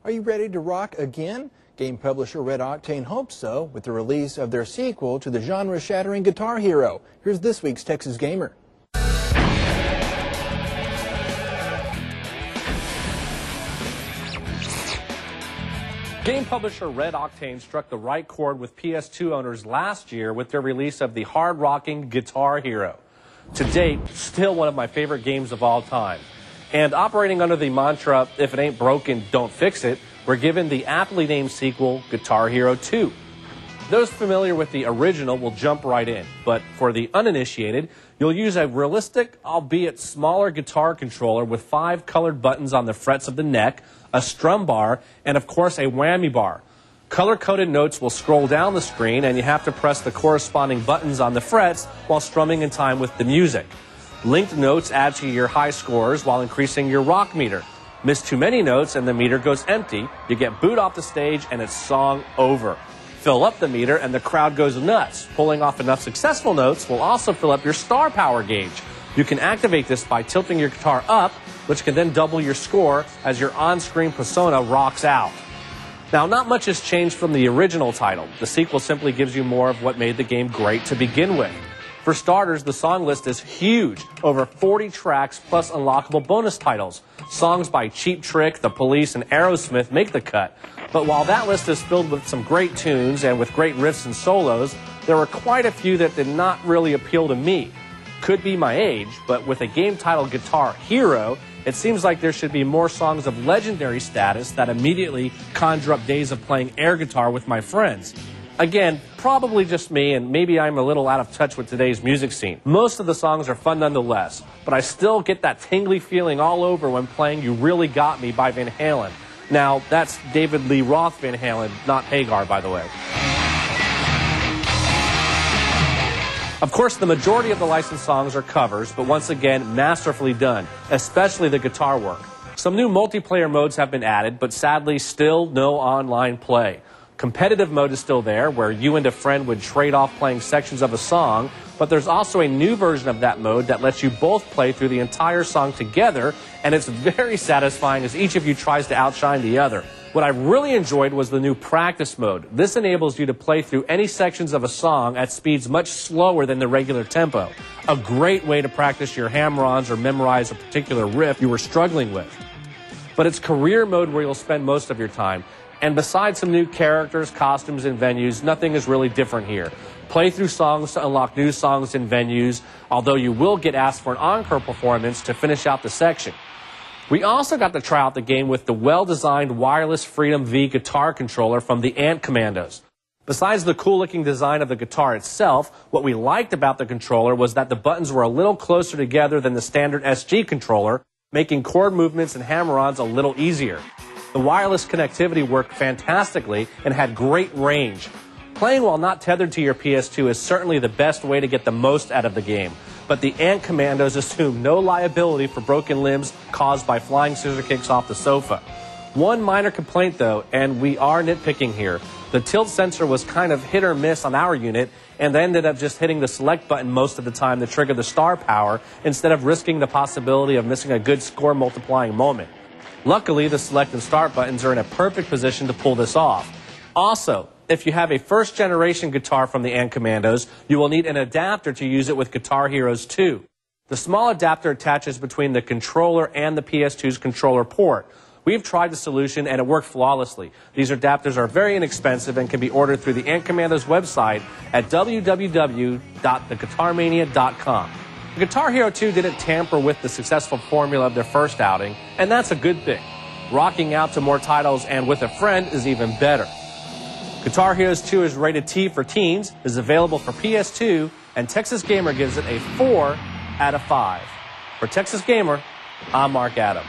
Are you ready to rock again? Game publisher Red Octane hopes so with the release of their sequel to the genre-shattering Guitar Hero. Here's this week's Texas Gamer. Game publisher Red Octane struck the right chord with PS2 owners last year with their release of the hard-rocking Guitar Hero. To date, still one of my favorite games of all time. And operating under the mantra, if it ain't broken, don't fix it, we're given the aptly named sequel, Guitar Hero 2. Those familiar with the original will jump right in, but for the uninitiated, you'll use a realistic, albeit smaller guitar controller with 5 colored buttons on the frets of the neck, a strum bar, and of course a whammy bar. Color-coded notes will scroll down the screen, and you have to press the corresponding buttons on the frets while strumming in time with the music. Linked notes add to your high scores while increasing your rock meter. Miss too many notes and the meter goes empty. You get booed off the stage and it's song over. Fill up the meter and the crowd goes nuts. Pulling off enough successful notes will also fill up your star power gauge. You can activate this by tilting your guitar up, which can then double your score as your on-screen persona rocks out. Now, not much has changed from the original title. The sequel simply gives you more of what made the game great to begin with. For starters, the song list is huge, over 40 tracks plus unlockable bonus titles. Songs by Cheap Trick, The Police, and Aerosmith make the cut. But while that list is filled with some great tunes and with great riffs and solos, there were quite a few that did not really appeal to me. Could be my age, but with a game titled Guitar Hero, it seems like there should be more songs of legendary status that immediately conjure up days of playing air guitar with my friends. Again, probably just me, and maybe I'm a little out of touch with today's music scene. Most of the songs are fun nonetheless, but I still get that tingly feeling all over when playing You Really Got Me by Van Halen. Now, that's David Lee Roth Van Halen, not Hagar, by the way. Of course, the majority of the licensed songs are covers, but once again, masterfully done, especially the guitar work. Some new multiplayer modes have been added, but sadly, still no online play. Competitive mode is still there, where you and a friend would trade off playing sections of a song, but there's also a new version of that mode that lets you both play through the entire song together, and it's very satisfying as each of you tries to outshine the other. What I really enjoyed was the new practice mode. This enables you to play through any sections of a song at speeds much slower than the regular tempo. A great way to practice your hammer-ons or memorize a particular riff you were struggling with. But it's career mode where you'll spend most of your time. And besides some new characters, costumes, and venues, nothing is really different here. Play through songs to unlock new songs and venues, although you will get asked for an encore performance to finish out the section. We also got to try out the game with the well-designed wireless Freedom V guitar controller from the Ant Commandos. Besides the cool-looking design of the guitar itself, what we liked about the controller was that the buttons were a little closer together than the standard SG controller, making chord movements and hammer-ons a little easier. The wireless connectivity worked fantastically and had great range. Playing while not tethered to your PS2 is certainly the best way to get the most out of the game, but the Ant Commandos assume no liability for broken limbs caused by flying scissor kicks off the sofa. One minor complaint though, and we are nitpicking here, the tilt sensor was kind of hit or miss on our unit and ended up just hitting the select button most of the time to trigger the star power instead of risking the possibility of missing a good score multiplying moment. Luckily, the select and start buttons are in a perfect position to pull this off. Also, if you have a first-generation guitar from the Ant Commandos, you will need an adapter to use it with Guitar Heroes 2. The small adapter attaches between the controller and the PS2's controller port. We've tried the solution and it worked flawlessly. These adapters are very inexpensive and can be ordered through the Ant Commandos website at www.theguitarmania.com. Guitar Hero 2 didn't tamper with the successful formula of their first outing, and that's a good thing. Rocking out to more titles and with a friend is even better. Guitar Heroes 2 is rated T for teens, is available for PS2, and Texas Gamer gives it a 4 out of 5. For Texas Gamer, I'm Mark Adam.